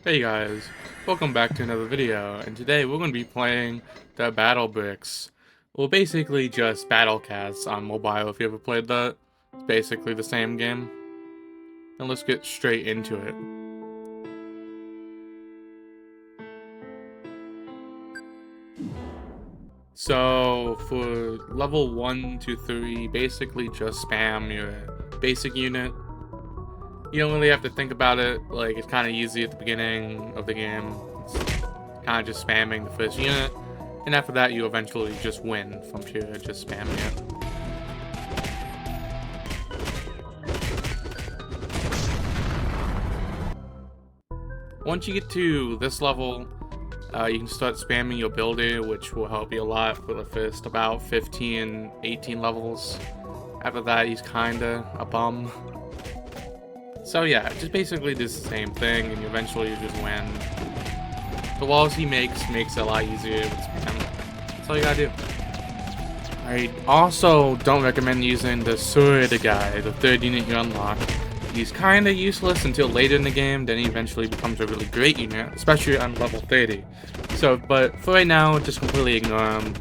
Hey guys, welcome back to another video, and today we're going to be playing the Battle Bricks. Well, basically just Battle Cats on mobile if you ever played that. It's basically the same game. And let's get straight into it. So, for level 1 to 3, basically just spam your basic unit. You don't really have to think about it, like it's kind of easy at the beginning of the game. It's kind of just spamming the first unit, and after that you eventually just win from pure just spamming it. Once you get to this level, you can start spamming your builder, which will help you a lot for the first about 15, 18 levels. After that, he's kinda a bum. So yeah, just basically does the same thing, and eventually you just win. The walls he makes it a lot easier with spam. That's all you gotta do. I also don't recommend using the sword guy, the third unit you unlock. He's kinda useless until later in the game, then he eventually becomes a really great unit, especially on level 30. So, but for right now, just completely ignore him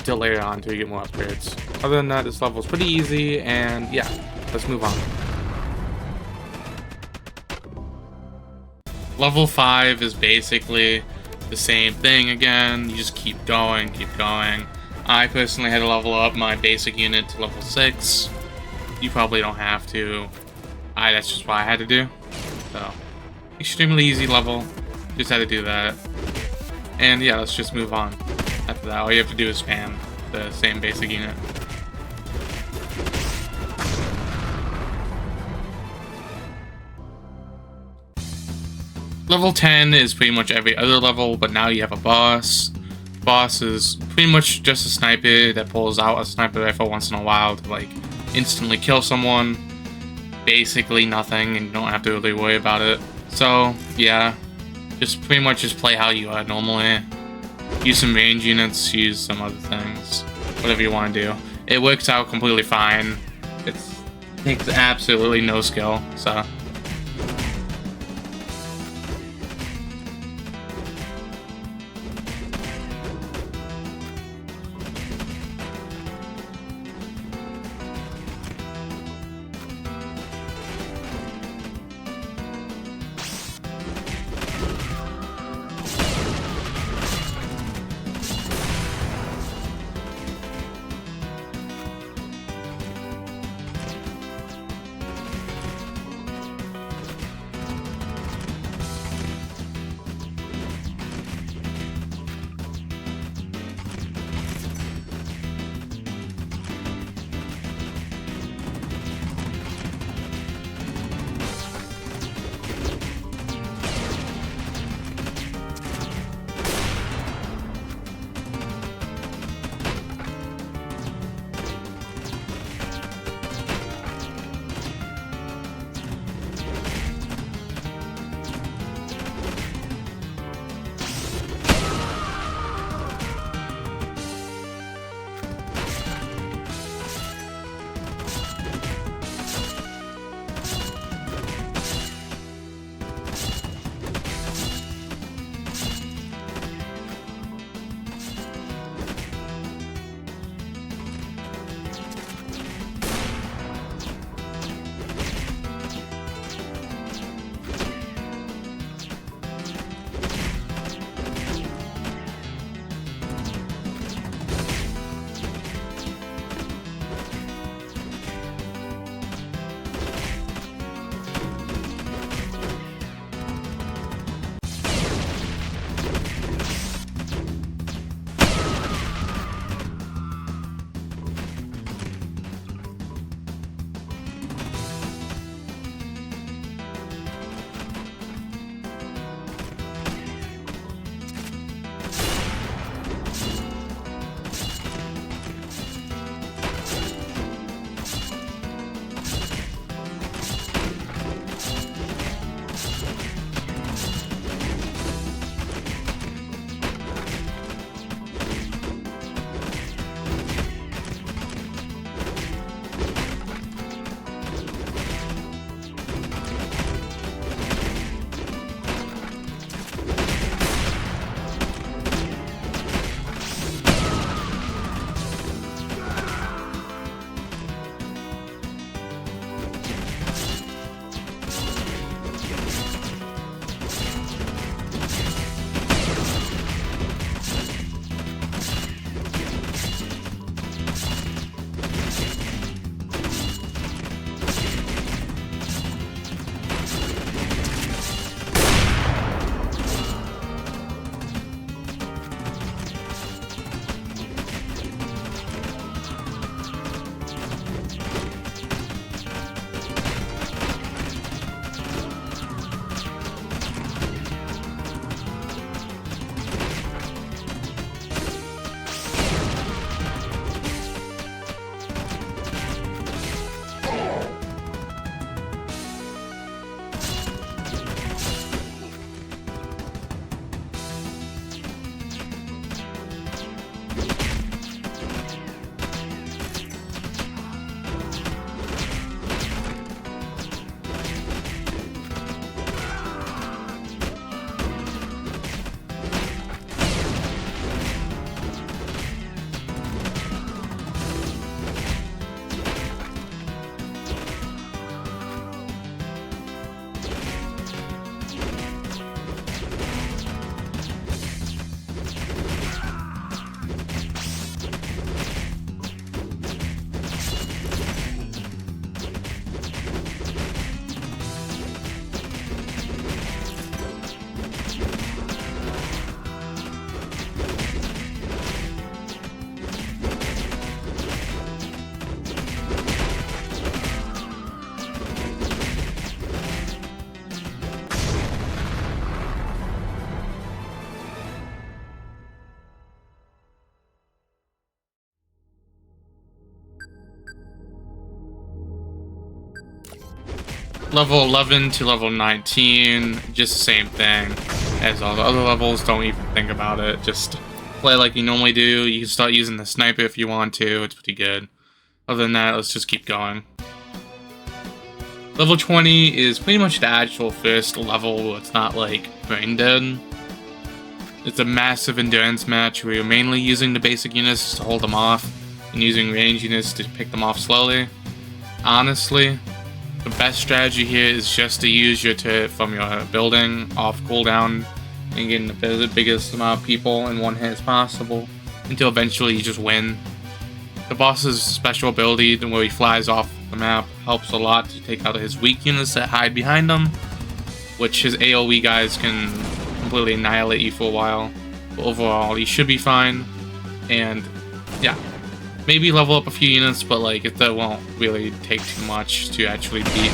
till later on until you get more upgrades. Other than that, this level's pretty easy, and yeah, let's move on. Level 5 is basically the same thing again. You just keep going, keep going. I personally had to level up my basic unit to level 6. You probably don't have to. That's just what I had to do. So, extremely easy level. Just had to do that. And yeah, let's just move on. After that, all you have to do is spam the same basic unit. Level 10 is pretty much every other level, but now you have a boss. Boss is pretty much just a sniper that pulls out a sniper rifle once in a while to like instantly kill someone. Basically nothing, and you don't have to really worry about it. So yeah, just pretty much just play how you are normally. Use some range units, use some other things, whatever you want to do. It works out completely fine. It takes absolutely no skill, so. Level 11 to level 19, just the same thing as all the other levels. Don't even think about it. Just play like you normally do. You can start using the sniper if you want to. It's pretty good. Other than that, let's just keep going. Level 20 is pretty much the actual first level. It's not like brain dead. It's a massive endurance match where you're mainly using the basic units to hold them off and using range units to pick them off slowly. Honestly, the best strategy here is just to use your turret from your building off cooldown and getting the biggest amount of people in one hit as possible until eventually you just win. The boss's special ability, where he flies off the map, helps a lot to take out his weak units that hide behind him, which his AoE guys can completely annihilate you for a while. But overall, he should be fine, and yeah. Maybe level up a few units, but like that won't really take too much to actually beat.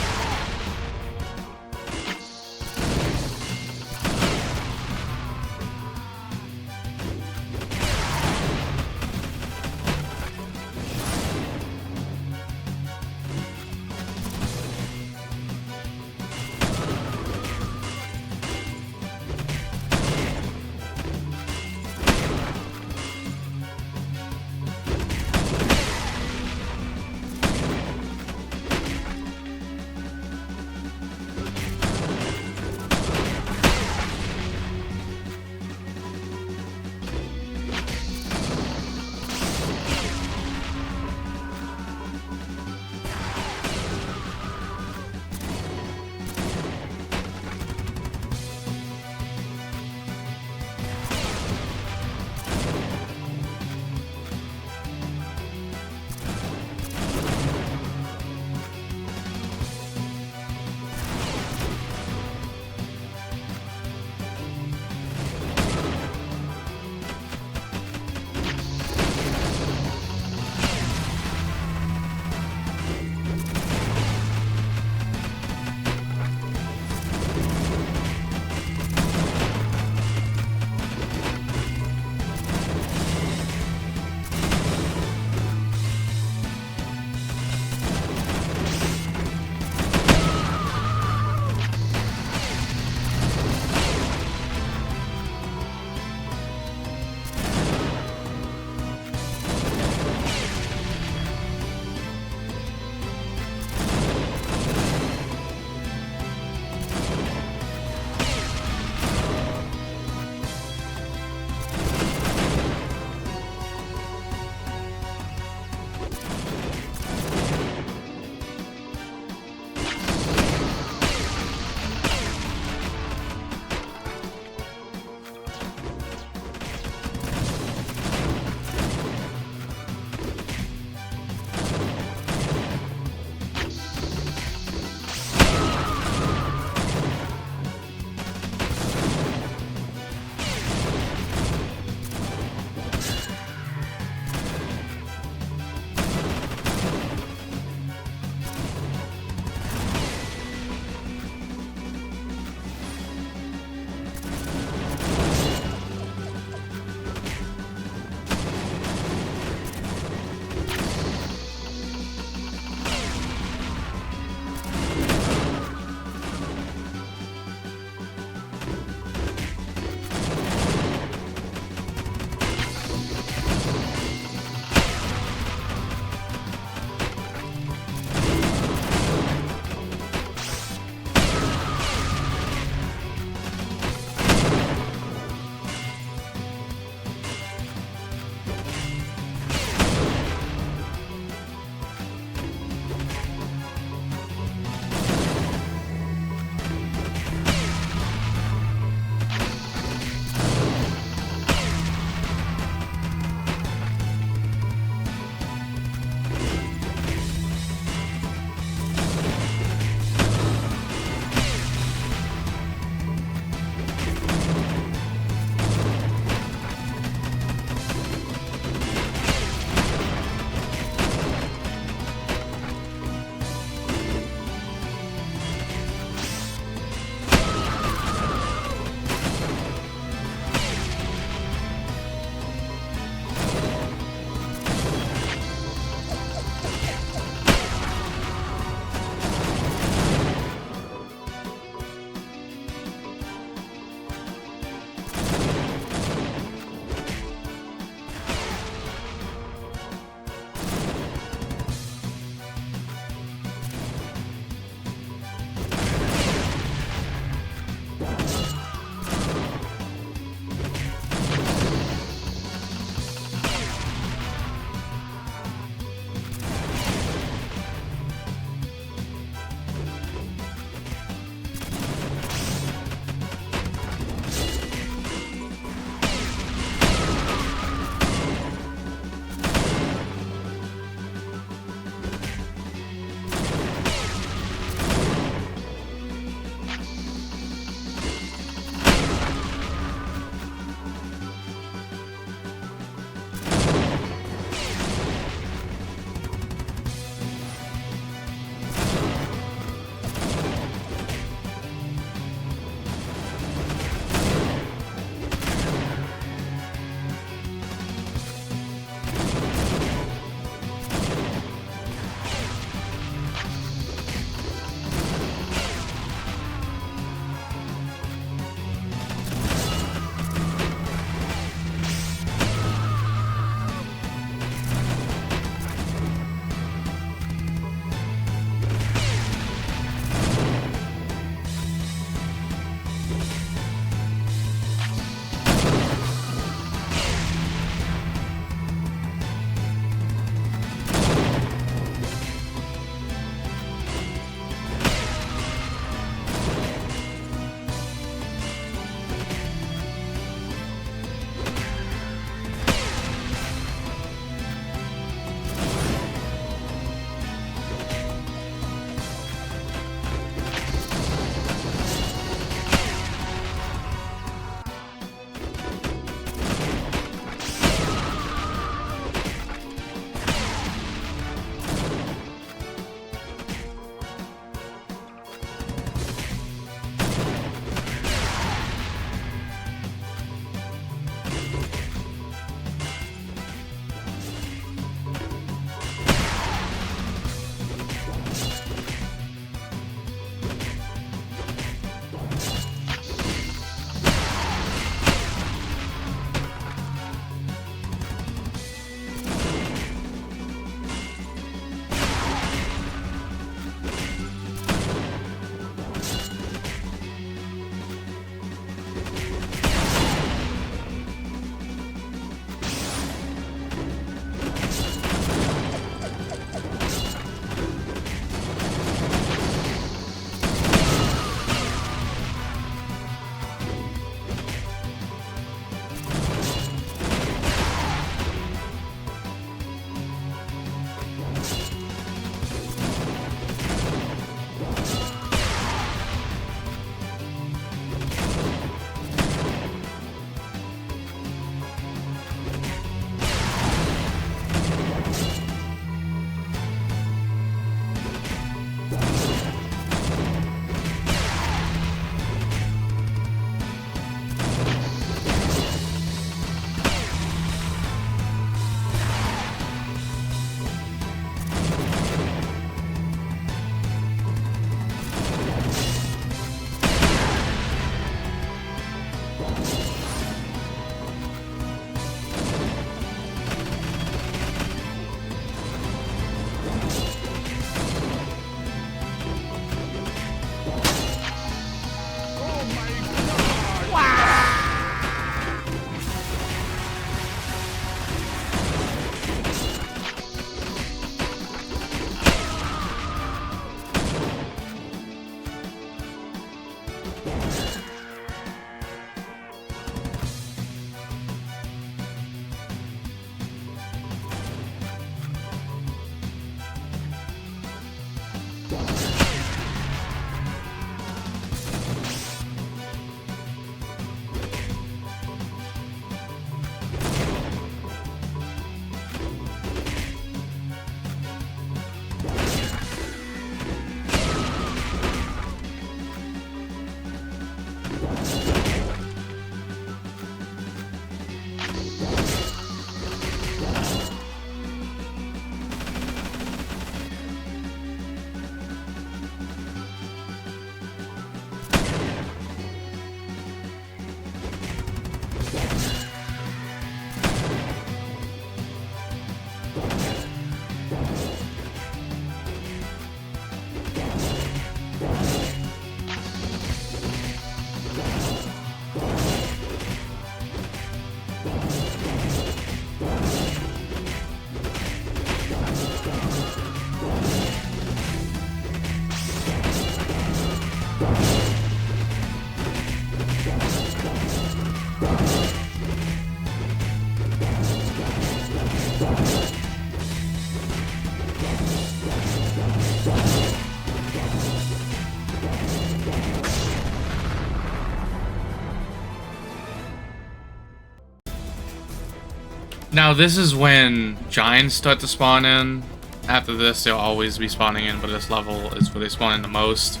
Now this is when giants start to spawn in. After this, they'll always be spawning in, but this level is where they spawn in the most.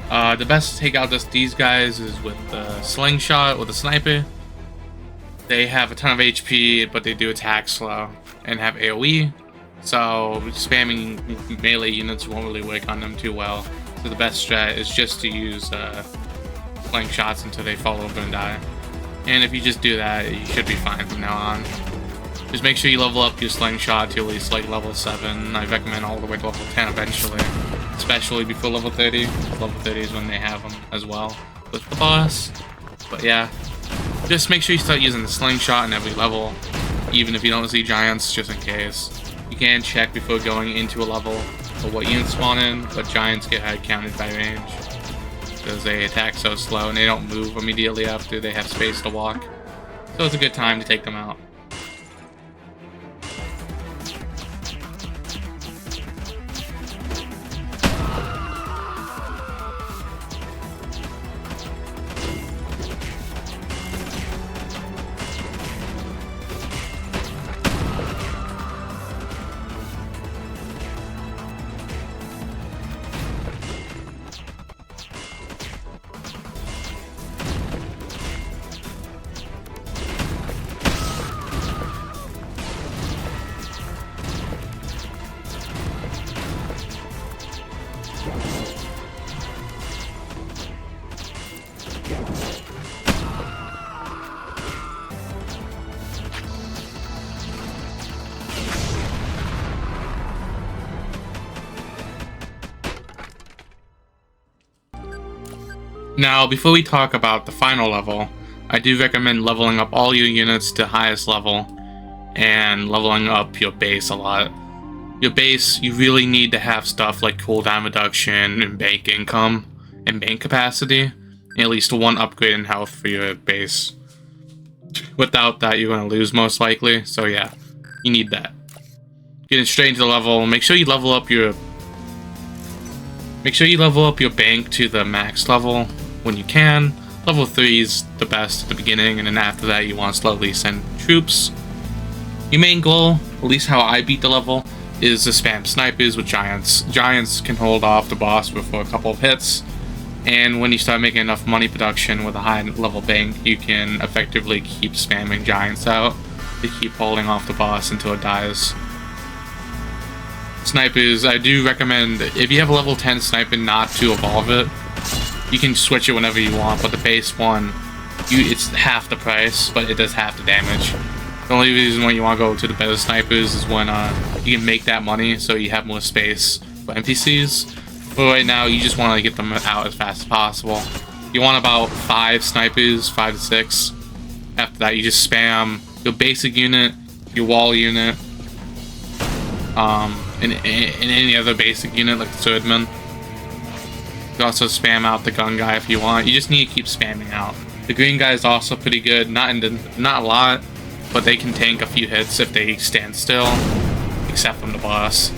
The best to take out these guys is with the slingshot or the sniper. They have a ton of HP, but they do attack slow and have AoE. So spamming melee units won't really work on them too well. So the best strat is just to use slingshots until they fall over and die. And if you just do that, you should be fine from now on. Just make sure you level up your slingshot to at least like level 7. I recommend all the way to level 10 eventually, especially before level 30. Level 30 is when they have them as well with the boss. But yeah, just make sure you start using the slingshot in every level, even if you don't see giants, just in case. You can check before going into a level for what units spawn in, but giants get head counted by range because they attack so slow and they don't move immediately after they have space to walk. So it's a good time to take them out. Now, before we talk about the final level, I do recommend leveling up all your units to highest level and leveling up your base a lot. Your base, you really need to have stuff like cooldown reduction and bank income and bank capacity, and at least one upgrade in health for your base. Without that, you're going to lose most likely, so yeah, you need that. Getting straight into the level, make sure you level up your bank to the max level when you can. Level 3 is the best at the beginning, and then after that you want to slowly send troops. Your main goal, at least how I beat the level, is to spam snipers with giants. Giants can hold off the boss for a couple of hits, and when you start making enough money production with a high level bank, you can effectively keep spamming giants out to keep holding off the boss until it dies. Snipers, I do recommend, if you have a level 10 sniper, not to evolve it. You can switch it whenever you want, but the base one, it's half the price, but it does half the damage. The only reason why you want to go to the better snipers is when you can make that money, so you have more space for NPCs. But right now, you just want to get them out as fast as possible. You want about 5 snipers, 5 to 6. After that, you just spam your basic unit, your wall unit, and any other basic unit like the swordman. You can also spam out the gun guy if you want. You just need to keep spamming out. The green guy is also pretty good. Not a lot, but they can tank a few hits if they stand still, except from the boss.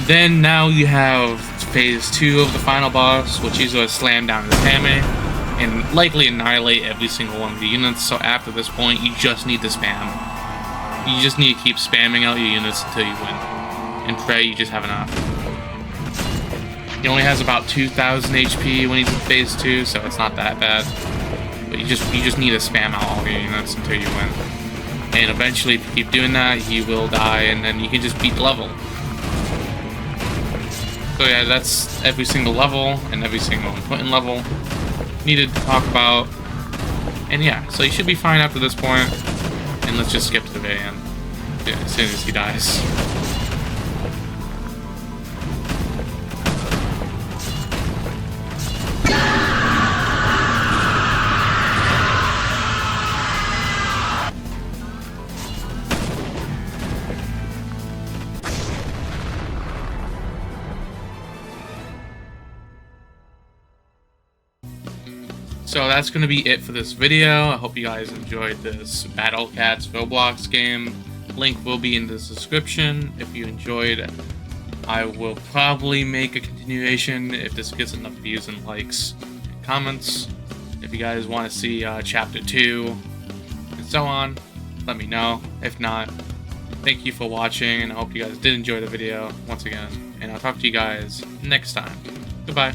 Then now you have phase 2 of the final boss, which he's going to slam down his hammer and likely annihilate every single one of the units. So after this point, you just need to spam. You just need to keep spamming out your units until you win. And pray you just have enough. He only has about 2,000 HP when he's in phase 2, so it's not that bad. But you just need to spam out all your units until you win. And eventually, if you keep doing that, he will die, and then you can just beat the level. So yeah, that's every single level and every single important level needed to talk about. And yeah, so you should be fine after this point. And let's just skip to the very end as soon as he dies. So that's going to be it for this video. I hope you guys enjoyed this Battle Cats Roblox game. Link will be in the description. If you enjoyed, I will probably make a continuation if this gets enough views and likes and comments. If you guys want to see Chapter 2 and so on, let me know. If not, thank you for watching, and I hope you guys did enjoy the video once again. And I'll talk to you guys next time. Goodbye.